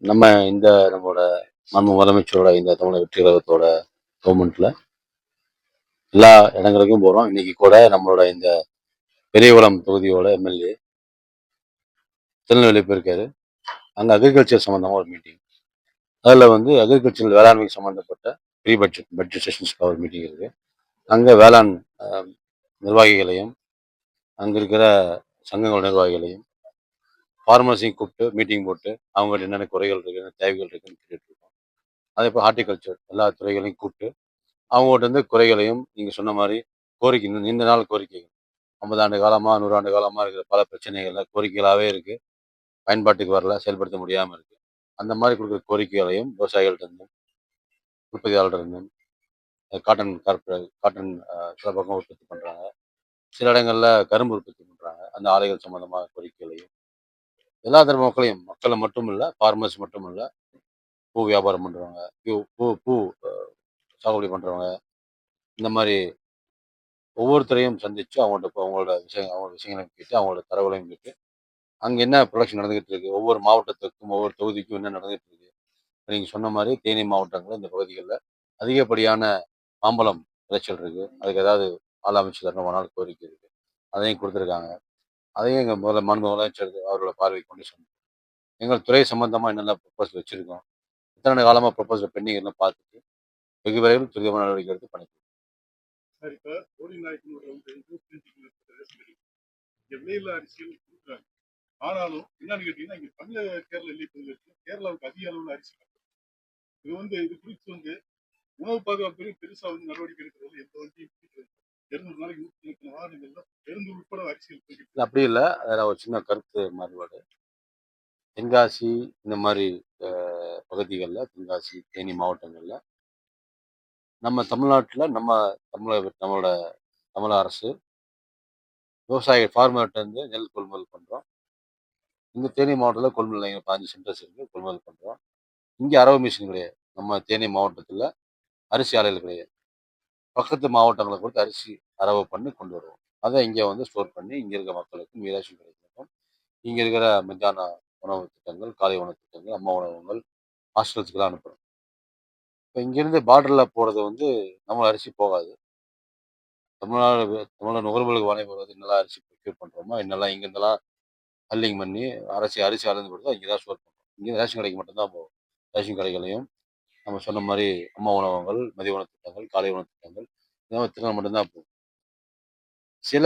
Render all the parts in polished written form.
நம்ம இந்த நம்மளோட முதலமைச்சரோட இந்த தமிழக வெற்றி கழகத்தோட கவர்மெண்ட்ல எல்லா இடங்களுக்கும் போறோம். இன்னைக்கு கூட நம்மளோட இந்த பெரியகுளம் தொகுதியோட எம்எல்ஏ திருநெல்வேலி போயிருக்காரு. அங்க அக்ரிகல்ச்சர் சம்பந்தமா ஒரு மீட்டிங். அதுல வந்து அக்ரிகல்ச்சர் வேளாண்மைக்கு சம்பந்தப்பட்ட ப்ரீ பட்ஜெட் செஷன்ஸ்க்காக ஒரு மீட்டிங் இருக்கு. அங்க வேளாண் அஹ், நிர்வாகிகளையும் அங்க இருக்கிற சங்கங்கள் நிர்வாகிகளையும் ஃபார்மர்ஸையும் கூப்பிட்டு மீட்டிங் போட்டு அவங்கள்ட்ட என்னென்ன குறைகள் இருக்கு, என்ன தேவைகள் இருக்குன்னு கேட்டுட்டு இருக்கோம். அதே போல் ஹார்டிகல்ச்சர் எல்லா துறைகளையும் கூப்பிட்டு அவங்ககிட்ட இருந்து குறைகளையும் நீங்க சொன்ன மாதிரி கோரிக்கை நீண்ட நாள் கோரிக்கைகள் 50 ஆண்டு காலமா 100 ஆண்டு காலமா இருக்கிற பல பிரச்சனைகள்ல கோரிக்கைகளாகவே இருக்கு. பயன்பாட்டுக்கு வரல, செயல்படுத்த முடியாம இருக்கு. அந்த மாதிரி கொடுக்குற கோரிக்கைகளையும் விவசாயிகள்ட்ட இருந்தும் உற்பத்தியாளர்கிட்ட இருந்தும் காட்டன் கார்பரேட் காட்டன் சில பக்கம் உற்பத்தி பண்றாங்க. சில இடங்கள்ல கரும்பு உற்பத்தி பண்றாங்க. அந்த ஆலைகள் சம்பந்தமான கோரிக்கைகளையும் எல்லா தரப்பு மக்களையும் மக்களை மட்டும் இல்ல, ஃபார்மர்ஸ் மட்டும் இல்ல, பூ வியாபாரம் பண்றவங்க, பூ பூ பூ சாகுபடி பண்றவங்க, இந்த மாதிரி ஒவ்வொருத்தரையும் சந்திச்சு அவங்களோட விஷயங்களையும் கேட்டு அவங்களோட தரவுகளையும் கேட்டு அங்க என்ன ப்ரொடக்ஷன் நடந்துகிட்டு இருக்கு, ஒவ்வொரு மாவட்டத்துக்கும் ஒவ்வொரு தொகுதிக்கும் என்ன நடந்துகிட்டு இருக்கு. நீங்க சொன்ன மாதிரி தேனி மாவட்டங்கள் இந்த பகுதிகளில் அதிகப்படியான மாம்பழம் விளைச்சல் இருக்கு. அதுக்கு ஏதாவது ஆள் அமைச்சு தரணும் கோரிக்கை இருக்கு. அதையும் கொடுத்துருக்காங்க. அதையும் எங்க மாண்பு முதலமைச்சர் அவரோட பார்வைக்கு கொண்டு சென்றோம். எங்கள் துறை சம்பந்தமா என்னென்ன ப்ரொபோசல் வச்சிருக்கோம், இத்தனை காலமா ப்ரொபோசல் பெண்டிங் எல்லாம் பார்த்துட்டு வெகு விரைவில் துரிதமான நடவடிக்கை எடுத்து பண்ணிக்கலாம். சார், இப்ப போடி நாயக்கனூர்ல வந்து 25 ரேஷன் வெவ்வேறு அரிசிகள் கொடுக்குறாங்க. ஆனாலும் என்னன்னு கேட்டீங்கன்னா, இங்க தமிழக கேரள எல்லை பகுதியில் கேரளாவுக்கு அதிக அளவுல அரிசி இது வந்து இது குறித்து வந்து உணவு பாதுகாப்பு பெருசா வந்து நடவடிக்கை எடுக்கிறது எந்த வண்டியும் 200 நாளைக்கு 100 வாகனங்கள்ல பெருந்து உட்பட அரிசிகள் போய்கிட்டு அப்படி இல்லை, அதில் ஒரு சின்ன கருத்து மாறுபாடு. தென்காசி இந்த மாதிரி பகுதிகளில், தென்காசி தேனி மாவட்டங்களில் நம்ம தமிழ்நாட்டில் நம்மளோட தமிழக அரசு விவசாய ஃபார்மர்கிட்ட இருந்து நெல் கொள்முதல் பண்ணுறோம். இந்த தேனி மாவட்டத்தில் கொள்முதல் நிலையம் 5 சென்டர்ஸ் இருக்குது, கொள்முதல் பண்ணுறோம். இங்கே அரவு மிஷின் கிடையாது. நம்ம தேனி மாவட்டத்தில் அரிசி ஆலைகள் கிடையாது. பக்கத்து மாவட்டங்களை பொறுத்து அரிசி அரவு பண்ணி கொண்டு வருவோம். அதை இங்கே வந்து ஸ்டோர் பண்ணி இங்கே இருக்க மக்களுக்கு மீராசி கிடைக்கும். இங்கே இருக்கிற மத்தியான உணவு திட்டங்கள், காலை உணவு திட்டங்கள், அம்மா உணவகங்கள், ஹாஸ்டல்ஸ்க்கெல்லாம் அனுப்புகிறோம். இப்போ இங்கேருந்து பார்டரில் போகிறது வந்து நம்ம அரிசி போகாது. தமிழ்நாடு நுகர்வோர்களுக்கு வழங்கப்படுவது என்னெல்லாம் அரிசி ப்ரொக்யூர் பண்ணுறோமோ, என்னெல்லாம் இங்கேருந்தெல்லாம் ஹல்லிங் பண்ணி அரிசி அளந்து கொடுத்தா இங்கே தான் ஸ்டோர் பண்ணுறோம். இங்கே ரேஷன் கடைக்கு மட்டும்தான் போகும். ரேஷன் கடைகளையும் நம்ம சொன்ன மாதிரி அம்மா உணவகங்கள், மதிய உணவு திட்டங்கள், காலை உணவு திட்டங்கள் இதெல்லாம் திட்டம் மட்டும்தான் போகும். சில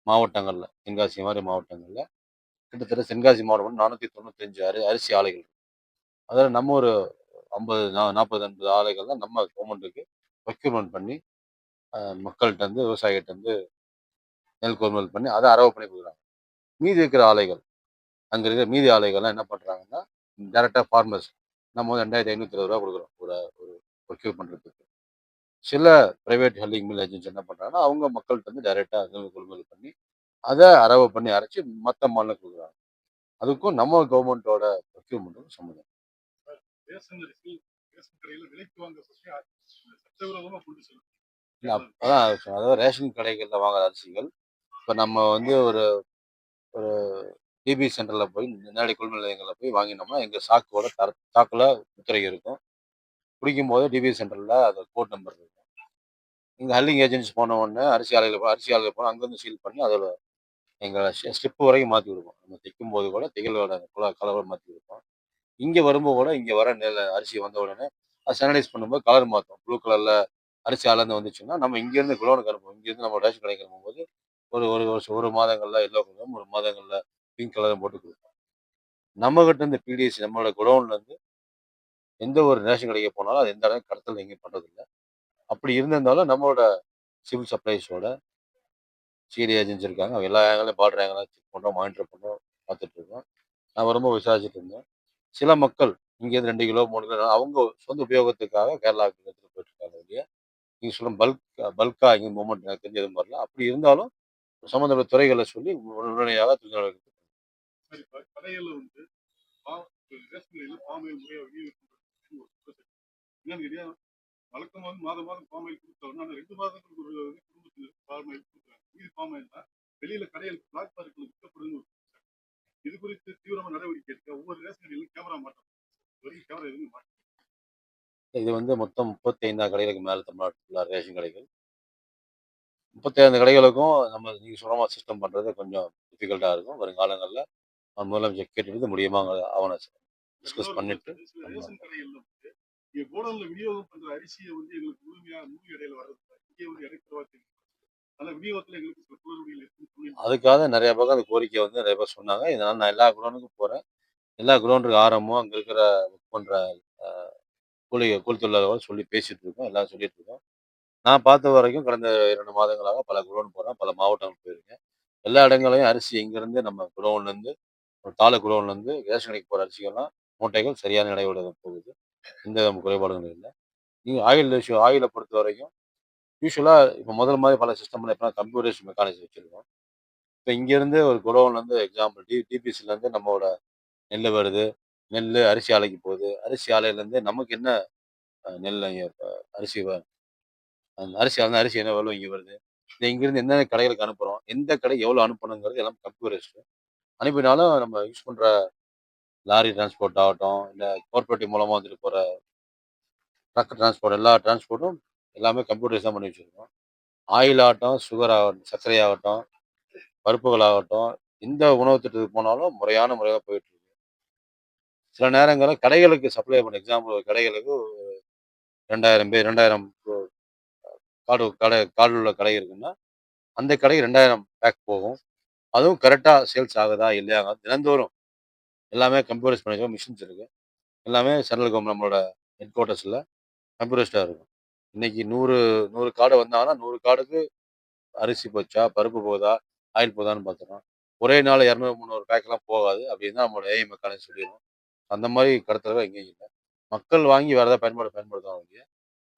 மாவட்டங்களில், தென்காசி மாதிரி மாவட்டங்களில் கிட்டத்தட்ட தென்காசி மாவட்டம் 495 அரிசி ஆலைகள். அதில் நம்ம ஒரு 40 50 ஆலைகள் தான் நம்ம கவர்மெண்ட்டுக்கு ப்ரொக்யூர்மெண்ட் பண்ணி மக்கள்கிட்ட இருந்து விவசாயிகிட்ட இருந்து நெல் கொள்முதல் பண்ணி அதை அரவு பண்ணி கொடுக்குறாங்க. மீதி இருக்கிற ஆலைகள், அங்கே இருக்கிற மீதி ஆலைகள்லாம் என்ன பண்ணுறாங்கன்னா டேரெக்டாக ஃபார்மர்ஸ் நம்ம வந்து 2520 ரூபா கொடுக்குறோம் ஒரு ஒரு ப்ரொக்யூர் பண்ணுறதுக்கு. சில பிரைவேட் ஹெல்லிங் மில் ஏஜென்சி என்ன பண்ணுறாங்கன்னா அவங்க மக்கள்கிட்ட இருந்து டைரெக்டாக நெல் கொள்முதல் பண்ணி அதை அரவை பண்ணி அரைச்சி மற்ற மாநிலம் கொடுக்குறாங்க. அதுக்கும் நம்ம கவர்மெண்ட்டோட ப்ரொக்யூர்மெண்ட்டுக்கும் சம்மந்தம். ரேஷன் அரிசி ரேஷன் கடையில் விலைக்கு வாங்க சட்டவிரோதமாக கொண்டு செல்லும். அதாவது ரேஷன் கடைகளில் வாங்குற அரிசிகள் இப்போ நம்ம வந்து ஒரு ஒரு டிபி சென்டரில் போய் நேரடி கொள்முதல் நிலையங்களில் போய் வாங்கினோம்னா எங்கள் சாக்கில் முத்திரை இருக்கும். பிடிக்கும் போது டிபி சென்டரில் அது கோட் நம்பர் இருக்கும். இங்கே ஹல்லிங் ஏஜென்சி போன உடனே அரிசி ஆலைகள் போனால் அங்கேருந்து சீல் பண்ணி அதோட எங்களை ஸ்டெப்பு வரைக்கும் மாற்றி கொடுப்போம். நம்ம தைக்கும் போது கூட தையலோட கலரை மாற்றி கொடுப்போம். இங்கே வரும்போது கூட இங்கே வர அரிசி வந்த உடனே அதை சானிடைஸ் பண்ணும்போது கலர் மாற்றும். ப்ளூ கலரில் அரிசி ஆலேருந்து வந்துச்சுன்னா நம்ம இங்கேருந்து குளோனுக்கு அனுப்புவோம். இங்கேருந்து நம்ம ரேஷன் கடைக்கு அனுப்பும்போது ஒரு ஒரு வருஷம் ஒரு மாதங்களில் எல்லோ கலரும் ஒரு மாதங்களில் பிங்க் கலரும் போட்டு கொடுப்போம். நம்மகிட்ட இருந்து பிடிஎஸ் நம்மளோட குடோன்லேருந்து எந்த ஒரு ரேஷன் கடைக்கு போனாலும் அது எந்த இடம் கடத்தல் எங்கேயும் பண்ணுறதில்லை. அப்படி இருந்திருந்தாலும் நம்மளோட சிவில் சப்ளைஸோட சிடி ஏஜென்சி இருக்காங்க. அவங்க எல்லா ஏங்களையும் பார்டர் ஏங்கெல்லாம் செக் பண்ணுறோம், மானிட்டர் பண்ணுறோம், பார்த்துட்டு இருக்கோம். நான் ரொம்ப விசாரிச்சுட்டு இருந்தேன். சில மக்கள் இங்கேருந்து 2 கிலோ 3 கிலோ அவங்க சொந்த உபயோகத்துக்காக கேரளாவுக்கு எடுத்துகிட்டு போயிட்டு இருக்காங்க இல்லையா. நீங்கள் சொல்ல பல்கா இங்கே மூவ்மெண்ட் எனக்கு தெரிஞ்ச எதுவும் வரல. அப்படி இருந்தாலும் சம்மந்தப்பட்ட துறைகளை சொல்லி உடனடியாக கடையில் வந்து ரேஷன் கடையில் பாமாயில் முறையாக என்னன்னு கேட்டீங்கன்னா வழக்கமாக வந்து மாதம் பாமாயில் கொடுத்தாலும் ஆனால் 2 மாதங்களுக்கு ஒரு குடும்பத்தினர் பாமாயில் கொடுக்குறாங்க. மீதி பாமாயில் தான் வெளியில கடையில் பிளாக் பார்க்கில் விற்கப்படுது. இது குறித்து தீவிரமாக நடவடிக்கை எடுக்க ஒவ்வொரு ரேஷன் கடையிலும் கேமரா மாட்டாங்க. இது வந்து மொத்தம் 35 கடைகளுக்கு மேல தமிழ்நாட்டுல ரேஷன் கடைகள். 35 கடைகளுக்கும் நம்ம நீங்க சொல்ற மாரி சிஸ்டம் பண்றது கொஞ்சம் டிஃபிகல்ட்டா இருக்கும். வருங்காலங்கள்ல முதலமைச்சர் கேட்டுட்டு இது முடியுமாங்கிற அவன டிஸ்கஸ் இன்னொரு பண்ணிட்டு பிரச்சனை, சில பண்ணலாம். ரேஷன் கடைகள்ல வந்து இங்க கோடவுன்ல விநியோகம் பண்ற அரிசியை வந்து எங்களுக்கு முழுமையா முழு இடையில வர்றது இல்ல. இங்கே வந்து இடைத்தரவா தெரியும். ஆனா விநியோகத்துல எங்களுக்கு சில குளறுபடிகள் இருக்குன்னு சொல்லியிருந்தாங்க. அதுக்காக நெறைய பக்கம் அந்த கோரிக்கை வந்து நெறைய பேர் சொன்னாங்க. இதனால நான் எல்லா குடோனுக்கும் போறேன். எல்லா குடோனுக்கு ஆர்எம்ஓ அங்க இருக்கிற ஒர்க் பண்ற அ கூலி தொழிலாளர்களோட சொல்லி பேசிட்டு இருக்கோம். எல்லாரும் சொல்லிட்டு இருக்கோம். நான் பார்த்த வரைக்கும் கடந்த 2 மாதங்களாக பல குடோன் போறேன். பல மாவட்டங்களுக்கு போயிருக்கேன். எல்லா இடங்கள்லயும் அரிசி இங்கேருந்து நம்ம குடோன்லேருந்து ஒரு தாலுக் குடோன்லேருந்து ரேஷன் கடைக்கு போற அரிசிகள்லாம் மூட்டைகள் சரியான எடையோட தான் போகுது. எந்த குறைபாடுகளும் இல்ல. நீங்க ஆயில பொறுத்தவரைக்கும் யூசுவலா இப்ப முதல் மாரி பல சிஸ்டம்ல இப்பலாம் கம்ப்யூட்டரைஸ்ட் மெக்கானிசம் வச்சிருக்கோம். இப்ப இங்கேருந்து ஒரு குடோன்லேருந்து எக்ஸாம்பிள் டிபிசிலேருந்து நம்மளோட நெல்லு வருது. நெல்லு அரிசி ஆலைக்கு போகுது. அரிசி ஆலையிலேருந்து நமக்கு என்ன நெல் இங்க அரிசி அந்த அரிசி என்ன எவ்வளோ இங்க வருது. இத இங்கிருந்து எந்தெந்த கடைகளுக்கு அனுப்புறோம். எந்த கடை எவ்வளோ அனுப்பணுங்கிறது எல்லாம் கம்ப்யூட்டரைஸ்டு. அனுப்பினாலும் நம்ம யூஸ் பண்ற லாரி டிரான்ஸ்போர்ட் ஆகட்டும், இல்ல கோஆப்பரேட்டிவ் மூலமா வந்துட்டு போற ட்ரக் டிரான்ஸ்போர்ட் எல்லா டிரான்ஸ்போர்ட்டும் எல்லாமே கம்ப்யூட்டரைஸ் தான் பண்ணி வச்சிருக்கோம். ஆயில் ஆகட்டும், சுகர் ஆகட்டும், சர்க்கரை ஆகட்டும், பருப்புகள் ஆகட்டும், எந்த உணவு திட்டத்துக்கு போனாலும் முறையான முறையில போயிட்டு இருக்கு. சில நேரங்கள்ல கடைகளுக்கு சப்ளை பண்ண எக்ஸாம்பிள் கடைகளுக்கு 2000 பேர் 2000 கார்டு உள்ள கடை இருக்குன்னா, அந்த கடைக்கு 2000 பேக் போகும். அதுவும் கரெக்ட்டா சேல்ஸ் ஆகுதா இல்லையா தினந்தோறும் எல்லாமே கம்ப்யூட்டரைஸ் பண்ணி வச்சிருக்கோம். மிஷின்ஸ் இருக்கு. எல்லாமே சென்ட்ரல் கவர்மெண்ட் நம்மளோட ஹெட் குவார்ட்டர்ஸ்ல கம்ப்யூட்டரைஸ்டா இருக்கும். இன்னைக்கு 100 கார்டு வந்தாங்கன்னா 100 கார்டுக்கு அரிசி போச்சா, பருப்பு போகுதா, ஆயில் போகுதான்னு பார்த்துரும். ஒரே நாள் 200, 300 பேக்லாம் போகாது. அப்படின்னு தான் நம்மளோட ஏஐ மெக்கானிசம் சொல்லிரும். அந்த மாரி கடத்தல்கள் எங்கேயும் இல்ல. மக்கள் வாங்கி வேற ஏதாவது பயன்படுத்துவாங்க ஒழிய,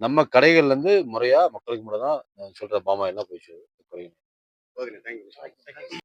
நம்ம கடைகள்லேருந்து முறையா மக்களுக்கு மட்டும் தான் சொல்ற பாமாயில்லாம் போய் சேரும். Okay, thank you.